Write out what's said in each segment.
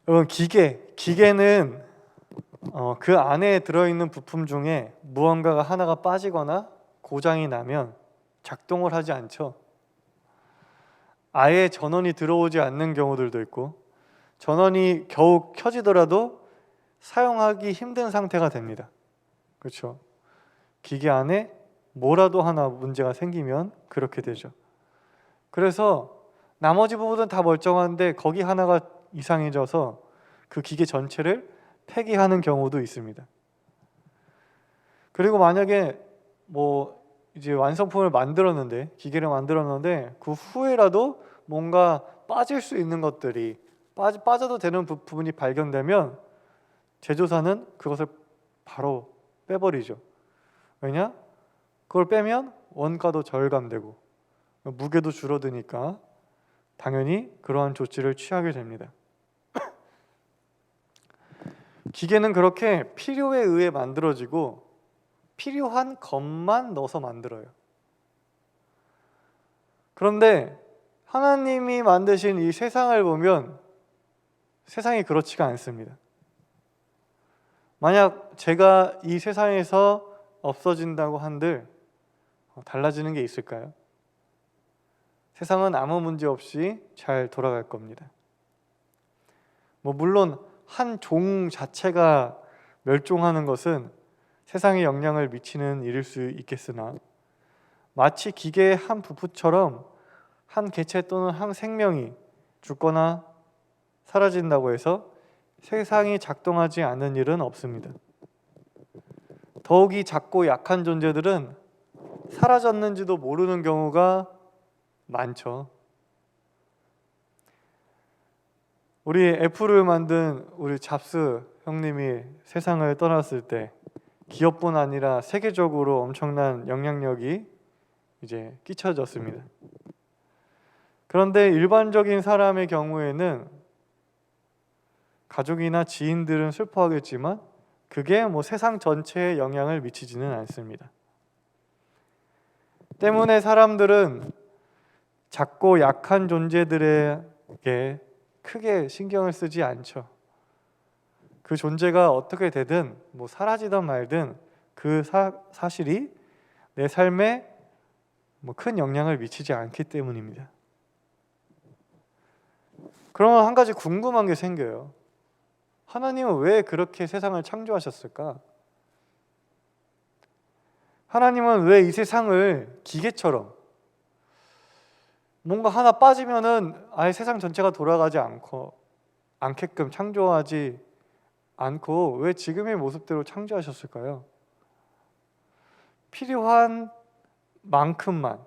여러분, 기계는 그 안에 들어있는 부품 중에 무언가가 하나가 빠지거나 고장이 나면 작동을 하지 않죠. 아예 전원이 들어오지 않는 경우들도 있고, 전원이 겨우 켜지더라도 사용하기 힘든 상태가 됩니다. 그렇죠? 기계 안에 뭐라도 하나 문제가 생기면 그렇게 되죠. 그래서 나머지 부분은 다 멀쩡한데 거기 하나가 이상해져서 그 기계 전체를 폐기하는 경우도 있습니다. 그리고 만약에 이제 완성품을 만들었는데, 기계를 만들었는데 그 후에라도 뭔가 빠질 수 있는 것들이 빠져도 되는 부분이 발견되면 제조사는 그것을 바로 빼버리죠. 왜냐? 그걸 빼면 원가도 절감되고 무게도 줄어드니까 당연히 그러한 조치를 취하게 됩니다. 기계는 그렇게 필요에 의해 만들어지고 필요한 것만 넣어서 만들어요. 그런데 하나님이 만드신 이 세상을 보면 세상이 그렇지가 않습니다. 만약 제가 이 세상에서 없어진다고 한들 달라지는 게 있을까요? 세상은 아무 문제 없이 잘 돌아갈 겁니다. 물론 한 종 자체가 멸종하는 것은 세상에 영향을 미치는 일일 수 있겠으나, 마치 기계의 한 부품처럼 한 개체 또는 한 생명이 죽거나 사라진다고 해서 세상이 작동하지 않는 일은 없습니다. 더욱이 작고 약한 존재들은 사라졌는지도 모르는 경우가 많죠. 우리 애플을 만든 우리 잡스 형님이 세상을 떠났을 때 기업뿐 아니라 세계적으로 엄청난 영향력이 이제 끼쳐졌습니다. 그런데 일반적인 사람의 경우에는 가족이나 지인들은 슬퍼하겠지만 그게 세상 전체에 영향을 미치지는 않습니다. 때문에 사람들은 작고 약한 존재들에게 크게 신경을 쓰지 않죠. 그 존재가 어떻게 되든 사라지든 말든 그 사실이 내 삶에 큰 영향을 미치지 않기 때문입니다. 그러면 한 가지 궁금한 게 생겨요. 하나님은 왜 그렇게 세상을 창조하셨을까? 하나님은 왜 이 세상을 기계처럼 뭔가 하나 빠지면은 아예 세상 전체가 돌아가지 않게끔 창조하지 않고 왜 지금의 모습대로 창조하셨을까요? 필요한 만큼만,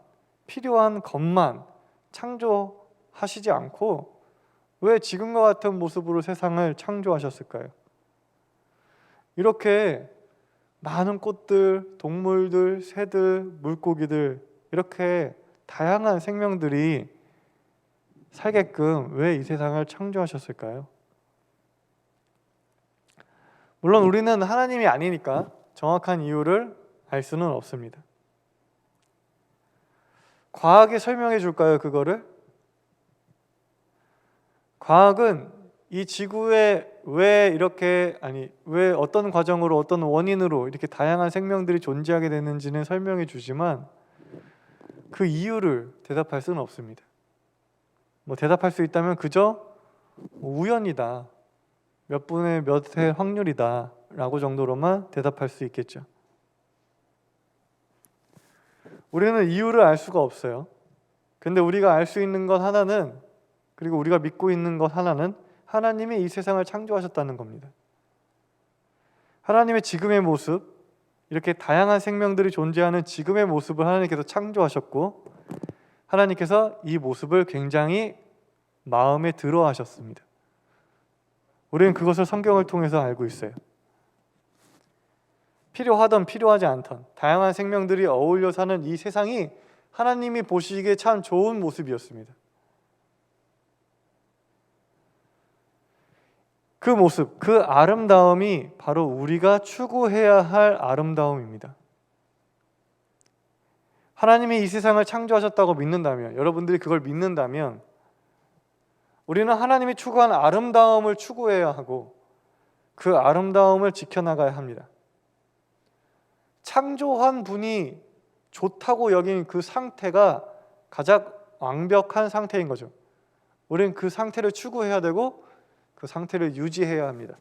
필요한 것만 창조하시지 않고 왜 지금과 같은 모습으로 세상을 창조하셨을까요? 이렇게 많은 꽃들, 동물들, 새들, 물고기들, 이렇게 다양한 생명들이 살게끔 왜 이 세상을 창조하셨을까요? 물론 우리는 하나님이 아니니까 정확한 이유를 알 수는 없습니다. 과학이 설명해 줄까요, 그거를? 과학은 이 지구에 왜 어떤 과정으로, 어떤 원인으로 이렇게 다양한 생명들이 존재하게 되는지는 설명해 주지만 그 이유를 대답할 수는 없습니다. 대답할 수 있다면 그저 우연이다, 몇 분의 몇의 확률이다 라고 정도로만 대답할 수 있겠죠. 우리는 이유를 알 수가 없어요. 근데 우리가 알 수 있는 것 하나는, 그리고 우리가 믿고 있는 것 하나는 하나님이 이 세상을 창조하셨다는 겁니다. 하나님의 지금의 모습, 이렇게 다양한 생명들이 존재하는 지금의 모습을 하나님께서 창조하셨고 하나님께서 이 모습을 굉장히 마음에 들어 하셨습니다. 우리는 그것을 성경을 통해서 알고 있어요. 필요하던 필요하지 않던 다양한 생명들이 어울려 사는 이 세상이 하나님이 보시기에 참 좋은 모습이었습니다. 그 모습, 그 아름다움이 바로 우리가 추구해야 할 아름다움입니다. 하나님이 이 세상을 창조하셨다고 믿는다면, 여러분들이 그걸 믿는다면 우리는 하나님이 추구한 아름다움을 추구해야 하고 그 아름다움을 지켜나가야 합니다. 창조한 분이 좋다고 여긴 그 상태가 가장 완벽한 상태인 거죠. 우리는 그 상태를 추구해야 되고 그 상태를 유지해야 합니다.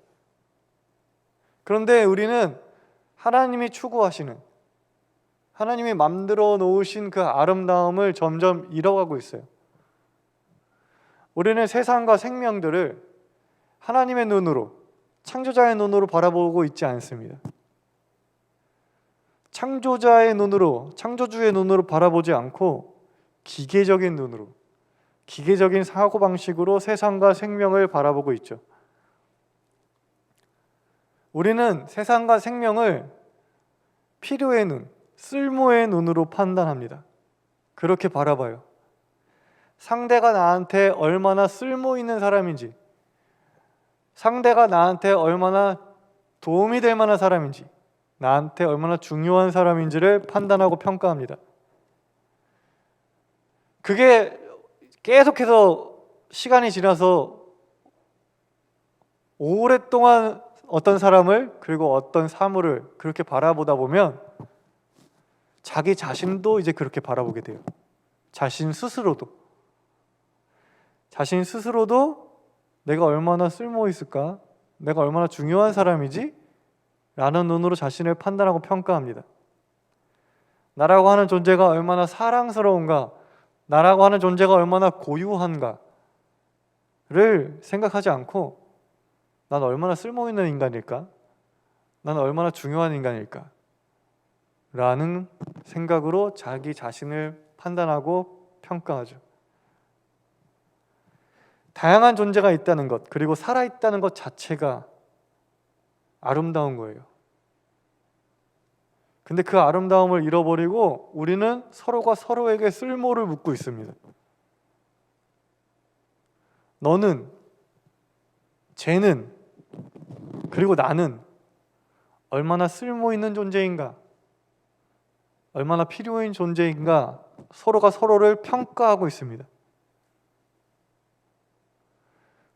그런데 우리는 하나님이 추구하시는, 하나님이 만들어 놓으신 그 아름다움을 점점 잃어가고 있어요. 우리는 세상과 생명들을 하나님의 눈으로, 창조자의 눈으로 바라보고 있지 않습니다. 창조자의 눈으로, 창조주의 눈으로 바라보지 않고 기계적인 눈으로, 기계적인 사고방식으로 세상과 생명을 바라보고 있죠. 우리는 세상과 생명을 필요의 눈, 쓸모의 눈으로 판단합니다. 그렇게 바라봐요. 상대가 나한테 얼마나 쓸모 있는 사람인지, 상대가 나한테 얼마나 도움이 될 만한 사람인지, 나한테 얼마나 중요한 사람인지를 판단하고 평가합니다. 그게 계속해서 시간이 지나서 오랫동안 어떤 사람을 그리고 어떤 사물을 그렇게 바라보다 보면 자기 자신도 이제 그렇게 바라보게 돼요. 자신 스스로도 내가 얼마나 쓸모 있을까? 내가 얼마나 중요한 사람이지? 라는 눈으로 자신을 판단하고 평가합니다. 나라고 하는 존재가 얼마나 사랑스러운가? 나라고 하는 존재가 얼마나 고유한가를 생각하지 않고 난 얼마나 쓸모 있는 인간일까? 난 얼마나 중요한 인간일까? 라는 생각으로 자기 자신을 판단하고 평가하죠. 다양한 존재가 있다는 것, 그리고 살아있다는 것 자체가 아름다운 거예요. 근데 그 아름다움을 잃어버리고 우리는 서로가 서로에게 쓸모를 묻고 있습니다. 너는, 쟤는, 그리고 나는 얼마나 쓸모 있는 존재인가? 얼마나 필요한 존재인가? 서로가 서로를 평가하고 있습니다.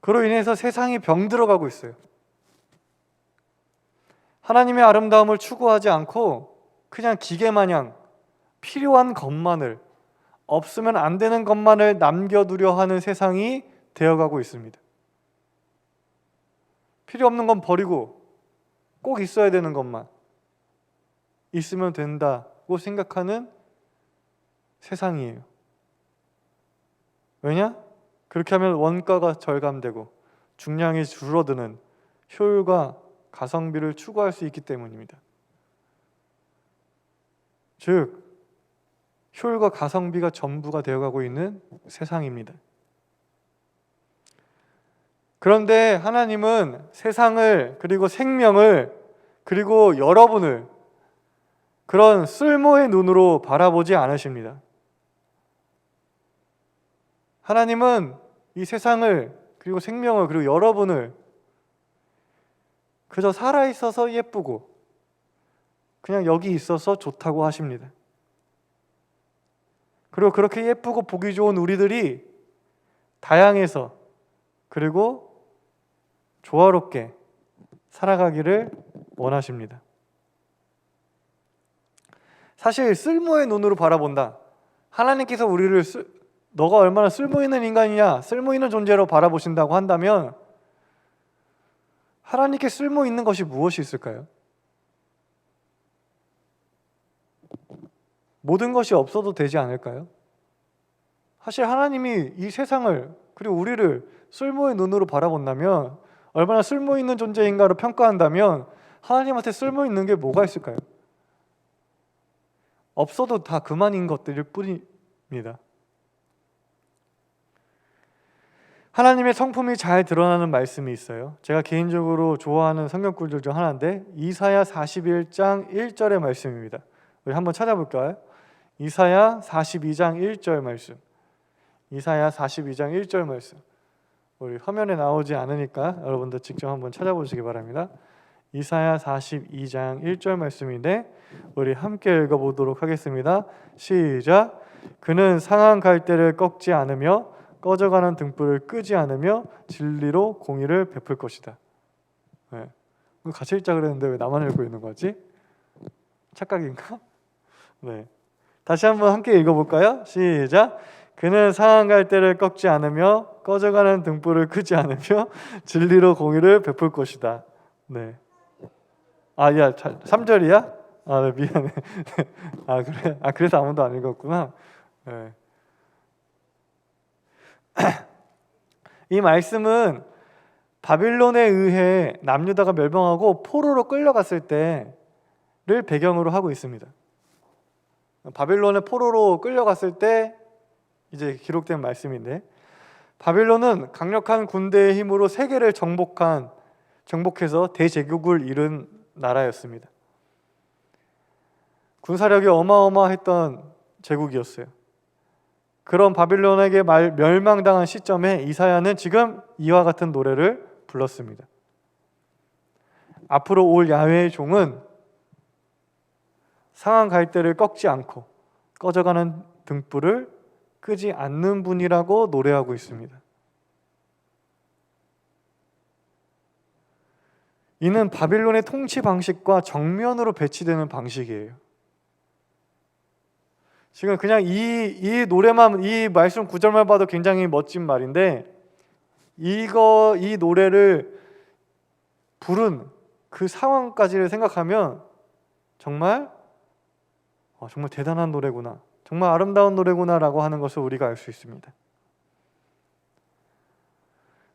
그로 인해서 세상이 병들어가고 있어요. 하나님의 아름다움을 추구하지 않고 그냥 기계마냥 필요한 것만을, 없으면 안 되는 것만을 남겨두려 하는 세상이 되어가고 있습니다. 필요 없는 건 버리고 꼭 있어야 되는 것만 있으면 된다고 생각하는 세상이에요. 왜냐? 그렇게 하면 원가가 절감되고 중량이 줄어드는 효율과 가성비를 추구할 수 있기 때문입니다. 즉, 효율과 가성비가 전부가 되어가고 있는 세상입니다. 그런데 하나님은 세상을, 그리고 생명을, 그리고 여러분을 그런 쓸모의 눈으로 바라보지 않으십니다. 하나님은 이 세상을, 그리고 생명을, 그리고 여러분을 그저 살아있어서 예쁘고 그냥 여기 있어서 좋다고 하십니다. 그리고 그렇게 예쁘고 보기 좋은 우리들이 다양해서 그리고 조화롭게 살아가기를 원하십니다. 사실 쓸모의 눈으로 바라본다. 하나님께서 우리를 너가 얼마나 쓸모 있는 인간이냐, 쓸모 있는 존재로 바라보신다고 한다면 하나님께 쓸모 있는 것이 무엇이 있을까요? 모든 것이 없어도 되지 않을까요? 사실 하나님이 이 세상을 그리고 우리를 쓸모의 눈으로 바라본다면, 얼마나 쓸모 있는 존재인가로 평가한다면 하나님한테 쓸모 있는 게 뭐가 있을까요? 없어도 다 그만인 것들일 뿐입니다. 하나님의 성품이 잘 드러나는 말씀이 있어요. 제가 개인적으로 좋아하는 성경구절 중 하나인데 이사야 41장 1절의 말씀입니다. 우리 한번 찾아볼까요? 이사야 42장 1절 말씀. 이사야 42장 1절 말씀. 우리 화면에 나오지 않으니까 여러분들 직접 한번 찾아보시기 바랍니다. 이사야 42장 1절 말씀인데 우리 함께 읽어보도록 하겠습니다. 시작. 그는 상한 갈대를 꺾지 않으며 꺼져가는 등불을 끄지 않으며 진리로 공의를 베풀 것이다. 네. 같이 읽자 그랬는데 왜 나만 읽고 있는 거지? 착각인가? 네. 다시 한번 함께 읽어볼까요? 시작. 그는 상한 갈대를 꺾지 않으며 꺼져가는 등불을 끄지 않으며 진리로 공의를 베풀 것이다. 네. 아, 야, 3절이야? 아, 네, 미안해. 아, 그래? 아, 그래서 아무도 안 읽었구나. 네. 이 말씀은 바빌론에 의해 남유다가 멸망하고 포로로 끌려갔을 때를 배경으로 하고 있습니다. 바빌론에 포로로 끌려갔을 때 이제 기록된 말씀인데, 바빌론은 강력한 군대의 힘으로 세계를 정복해서 대제국을 이룬 나라였습니다. 군사력이 어마어마했던 제국이었어요. 그런 바빌론에게 멸망당한 시점에 이사야는 지금 이와 같은 노래를 불렀습니다. 앞으로 올 야훼의 종은 상한 갈대를 꺾지 않고 꺼져가는 등불을 끄지 않는 분이라고 노래하고 있습니다. 이는 바빌론의 통치 방식과 정면으로 배치되는 방식이에요. 지금 그냥 이 노래만, 이 말씀 구절만 봐도 굉장히 멋진 말인데, 이 노래를 부른 그 상황까지를 생각하면 정말 대단한 노래구나, 정말 아름다운 노래구나라고 하는 것을 우리가 알 수 있습니다.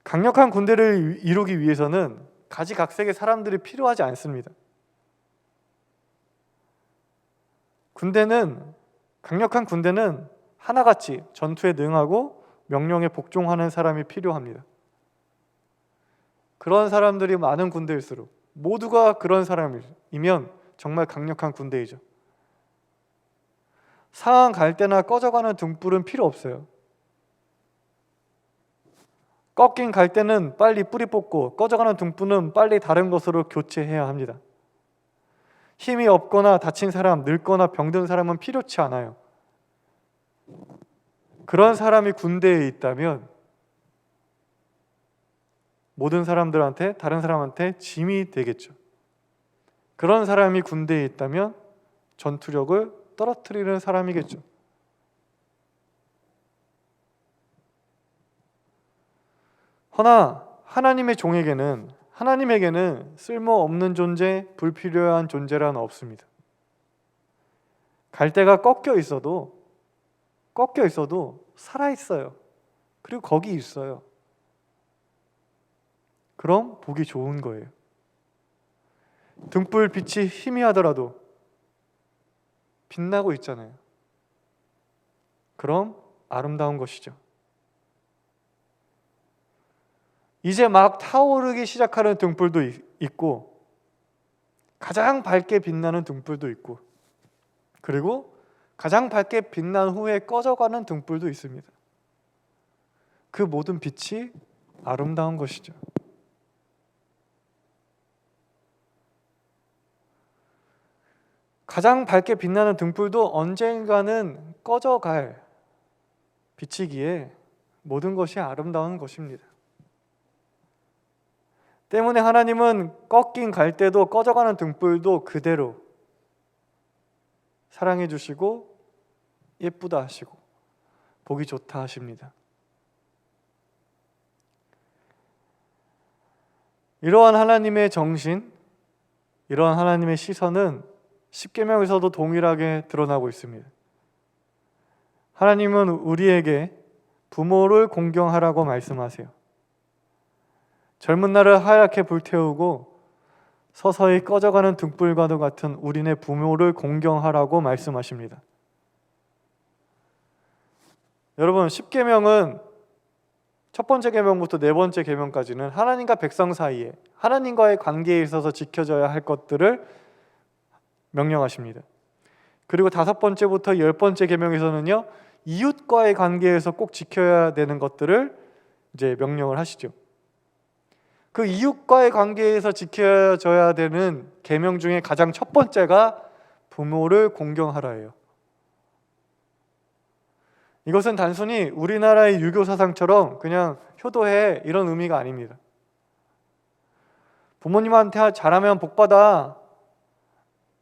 강력한 군대를 이루기 위해서는 가지각색의 사람들이 필요하지 않습니다. 강력한 군대는 하나같이 전투에 능하고 명령에 복종하는 사람이 필요합니다. 그런 사람들이 많은 군대일수록, 모두가 그런 사람이면 정말 강력한 군대이죠. 상한 갈대나 꺼져가는 등불은 필요 없어요. 꺾인 갈대는 빨리 뿌리 뽑고 꺼져가는 등불은 빨리 다른 것으로 교체해야 합니다. 힘이 없거나 다친 사람, 늙거나 병든 사람은 필요치 않아요. 그런 사람이 군대에 있다면 모든 사람들한테, 다른 사람한테 짐이 되겠죠. 그런 사람이 군대에 있다면 전투력을 떨어뜨리는 사람이겠죠. 허나 하나님에게는 쓸모없는 존재, 불필요한 존재란 없습니다. 갈대가 꺾여 있어도 살아있어요. 그리고 거기 있어요. 그럼 보기 좋은 거예요. 등불 빛이 희미하더라도 빛나고 있잖아요. 그럼 아름다운 것이죠. 이제 막 타오르기 시작하는 등불도 있고, 가장 밝게 빛나는 등불도 있고, 그리고 가장 밝게 빛난 후에 꺼져가는 등불도 있습니다. 그 모든 빛이 아름다운 것이죠. 가장 밝게 빛나는 등불도 언젠가는 꺼져갈 빛이기에 모든 것이 아름다운 것입니다. 때문에 하나님은 꺾인 갈대도 꺼져가는 등불도 그대로 사랑해 주시고 예쁘다 하시고 보기 좋다 하십니다. 이러한 하나님의 정신, 이러한 하나님의 시선은 십계명에서도 동일하게 드러나고 있습니다. 하나님은 우리에게 부모를 공경하라고 말씀하세요. 젊은 날을 하얗게 불태우고 서서히 꺼져가는 등불과도 같은 우리네 부모를 공경하라고 말씀하십니다. 여러분, 십계명은 첫 번째 계명부터 네 번째 계명까지는 하나님과 백성 사이에, 하나님과의 관계에 있어서 지켜져야 할 것들을 명령하십니다. 그리고 다섯 번째부터 열 번째 계명에서는요, 이웃과의 관계에서 꼭 지켜야 되는 것들을 이제 명령을 하시죠. 그 이웃과의 관계에서 지켜져야 되는 계명 중에 가장 첫 번째가 부모를 공경하라예요. 이것은 단순히 우리나라의 유교 사상처럼 그냥 효도해 이런 의미가 아닙니다. 부모님한테 잘하면 복받아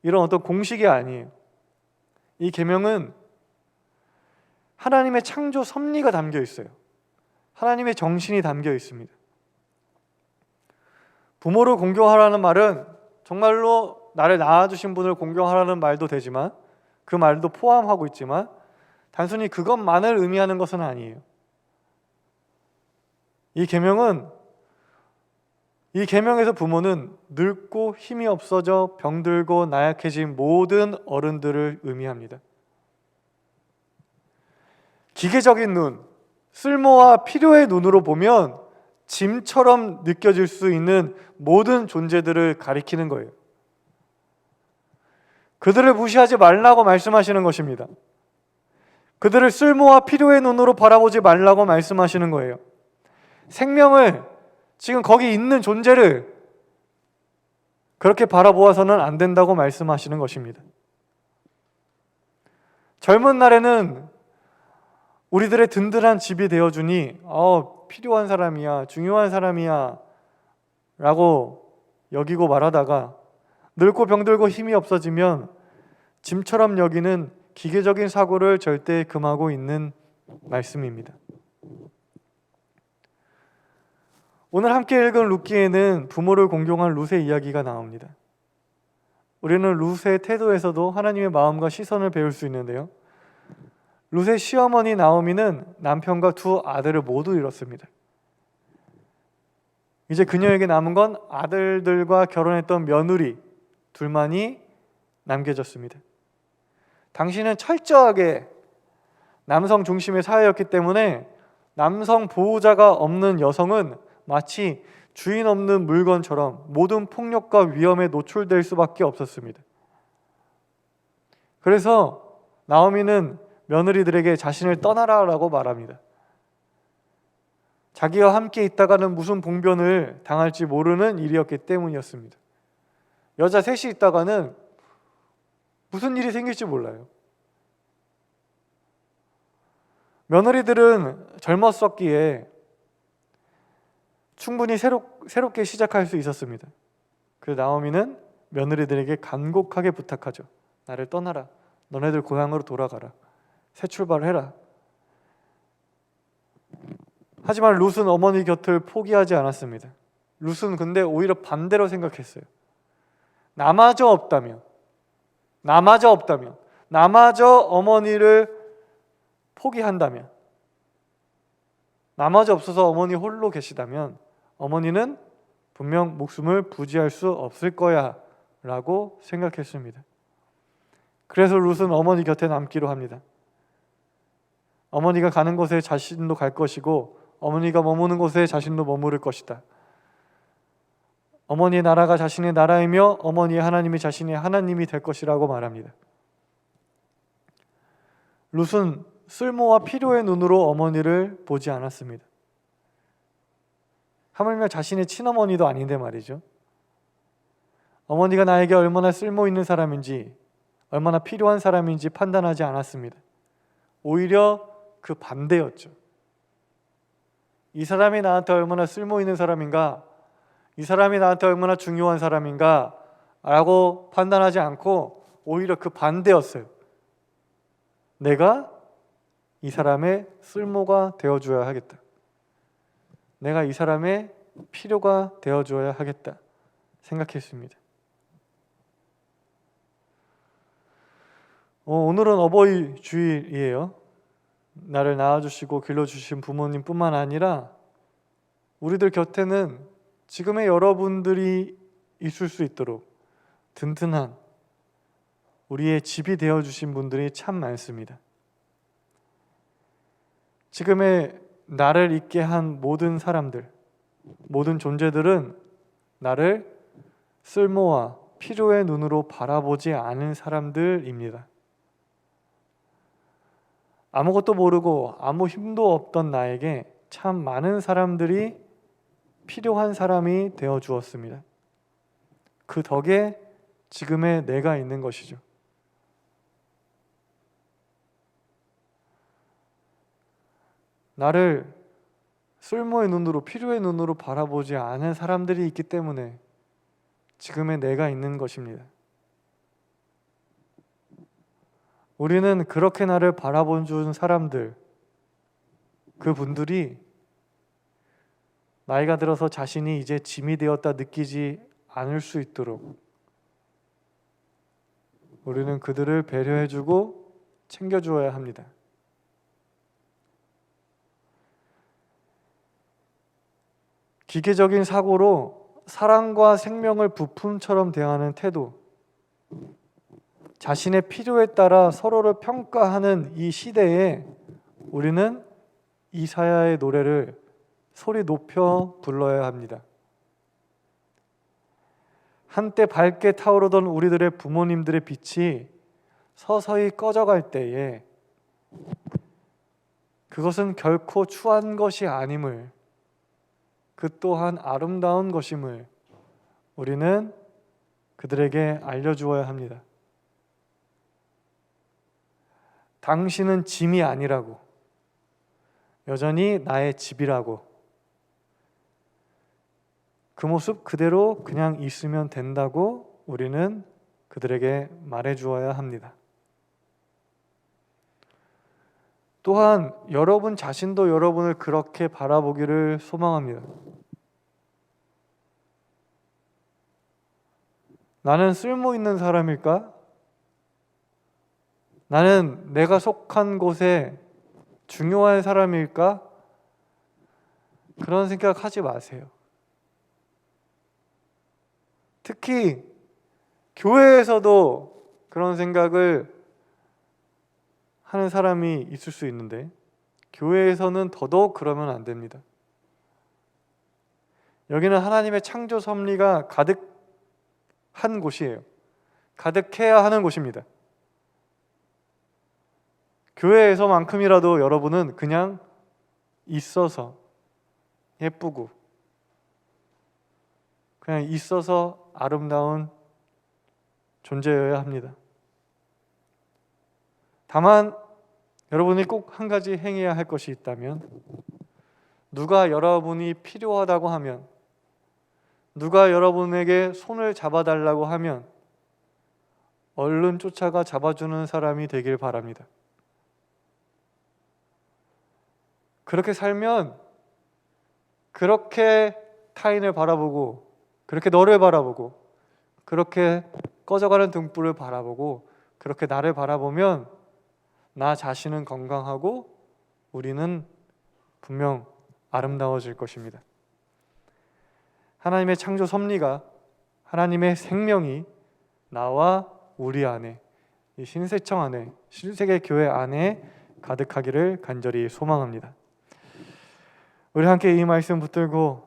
이런 어떤 공식이 아니에요. 이 계명은 하나님의 창조 섭리가 담겨 있어요. 하나님의 정신이 담겨 있습니다. 부모를 공경하라는 말은 정말로 나를 낳아주신 분을 공경하라는 말도 되지만, 그 말도 포함하고 있지만, 단순히 그것만을 의미하는 것은 아니에요. 이 계명에서 부모는 늙고 힘이 없어져 병들고 나약해진 모든 어른들을 의미합니다. 기계적인 눈, 쓸모와 필요의 눈으로 보면 짐처럼 느껴질 수 있는 모든 존재들을 가리키는 거예요. 그들을 무시하지 말라고 말씀하시는 것입니다. 그들을 쓸모와 필요의 눈으로 바라보지 말라고 말씀하시는 거예요. 생명을, 지금 거기 있는 존재를 그렇게 바라보아서는 안 된다고 말씀하시는 것입니다. 젊은 날에는 우리들의 든든한 집이 되어주니 필요한 사람이야, 중요한 사람이야 라고 여기고 말하다가 늙고 병들고 힘이 없어지면 짐처럼 여기는 기계적인 사고를 절대 금하고 있는 말씀입니다. 오늘 함께 읽은 룻기에는 부모를 공경한 룻의 이야기가 나옵니다. 우리는 룻의 태도에서도 하나님의 마음과 시선을 배울 수 있는데요. 룻의 시어머니 나오미는 남편과 두 아들을 모두 잃었습니다. 이제 그녀에게 남은 건 아들들과 결혼했던 며느리 둘만이 남겨졌습니다. 당신은 철저하게 남성 중심의 사회였기 때문에 남성 보호자가 없는 여성은 마치 주인 없는 물건처럼 모든 폭력과 위험에 노출될 수밖에 없었습니다. 그래서 나오미는 며느리들에게 자신을 떠나라라고 말합니다. 자기와 함께 있다가는 무슨 봉변을 당할지 모르는 일이었기 때문이었습니다. 여자 셋이 있다가는 무슨 일이 생길지 몰라요. 며느리들은 젊었었기에 충분히 새롭게 시작할 수 있었습니다. 그래서 나오미는 며느리들에게 간곡하게 부탁하죠. 나를 떠나라. 너네들 고향으로 돌아가라. 새 출발을 해라. 하지만 룻은 어머니 곁을 포기하지 않았습니다. 룻은 근데 오히려 반대로 생각했어요. 나마저 없다면, 나마저 어머니를 포기한다면, 나마저 없어서 어머니 홀로 계시다면 어머니는 분명 목숨을 부지할 수 없을 거야 라고 생각했습니다. 그래서 룻은 어머니 곁에 남기로 합니다. 어머니가 가는 곳에 자신도 갈 것이고 어머니가 머무는 곳에 자신도 머무를 것이다. 어머니의 나라가 자신의 나라이며 어머니의 하나님이 자신의 하나님이 될 것이라고 말합니다. 룻은 쓸모와 필요의 눈으로 어머니를 보지 않았습니다. 하물며 자신의 친어머니도 아닌데 말이죠. 어머니가 나에게 얼마나 쓸모 있는 사람인지, 얼마나 필요한 사람인지 판단하지 않았습니다. 오히려 그 반대였죠. 이 사람이 나한테 얼마나 쓸모 있는 사람인가, 이 사람이 나한테 얼마나 중요한 사람인가 라고 판단하지 않고 오히려 그 반대였어요. 내가 이 사람의 쓸모가 되어줘야 하겠다. 내가 이 사람의 필요가 되어줘야 하겠다 생각했습니다. 오늘은 어버이 주일이에요. 나를 낳아주시고 길러주신 부모님뿐만 아니라 우리들 곁에는 지금의 여러분들이 있을 수 있도록 든든한 우리의 집이 되어주신 분들이 참 많습니다. 지금의 나를 있게 한 모든 사람들, 모든 존재들은 나를 쓸모와 필요의 눈으로 바라보지 않은 사람들입니다. 아무것도 모르고 아무 힘도 없던 나에게 참 많은 사람들이 필요한 사람이 되어 주었습니다. 그 덕에 지금의 내가 있는 것이죠. 나를 쓸모의 눈으로, 필요의 눈으로 바라보지 않은 사람들이 있기 때문에 지금의 내가 있는 것입니다. 우리는 그렇게 나를 바라본 준 사람들, 그분들이 나이가 들어서 자신이 이제 짐이 되었다 느끼지 않을 수 있도록 우리는 그들을 배려해주고 챙겨주어야 합니다. 기계적인 사고로 사랑과 생명을 부품처럼 대하는 태도, 자신의 필요에 따라 서로를 평가하는 이 시대에 우리는 이사야의 노래를 소리 높여 불러야 합니다. 한때 밝게 타오르던 우리들의 부모님들의 빛이 서서히 꺼져갈 때에 그것은 결코 추한 것이 아님을, 그 또한 아름다운 것임을 우리는 그들에게 알려주어야 합니다. 당신은 짐이 아니라고, 여전히 나의 집이라고, 그 모습 그대로 그냥 있으면 된다고 우리는 그들에게 말해주어야 합니다. 또한 여러분 자신도 여러분을 그렇게 바라보기를 소망합니다. 나는 쓸모 있는 사람일까? 나는 내가 속한 곳에 중요한 사람일까? 그런 생각하지 마세요. 특히 교회에서도 그런 생각을 하는 사람이 있을 수 있는데 교회에서는 더더욱 그러면 안 됩니다. 여기는 하나님의 창조 섭리가 가득한 곳이에요. 가득해야 하는 곳입니다. 교회에서만큼이라도 여러분은 그냥 있어서 예쁘고 그냥 있어서 아름다운 존재여야 합니다. 다만 여러분이 꼭 한 가지 행해야 할 것이 있다면, 누가 여러분이 필요하다고 하면, 누가 여러분에게 손을 잡아달라고 하면 얼른 쫓아가 잡아주는 사람이 되길 바랍니다. 그렇게 살면 그렇게 타인을 바라보고, 그렇게 너를 바라보고, 그렇게 꺼져가는 등불을 바라보고, 그렇게 나를 바라보면 나 자신은 건강하고 우리는 분명 아름다워질 것입니다. 하나님의 창조 섭리가, 하나님의 생명이 나와 우리 안에, 이 신세청 안에, 신세계 교회 안에 가득하기를 간절히 소망합니다. 우리 함께 이 말씀 붙들고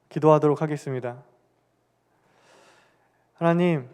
기도하도록 하겠습니다. 하나님,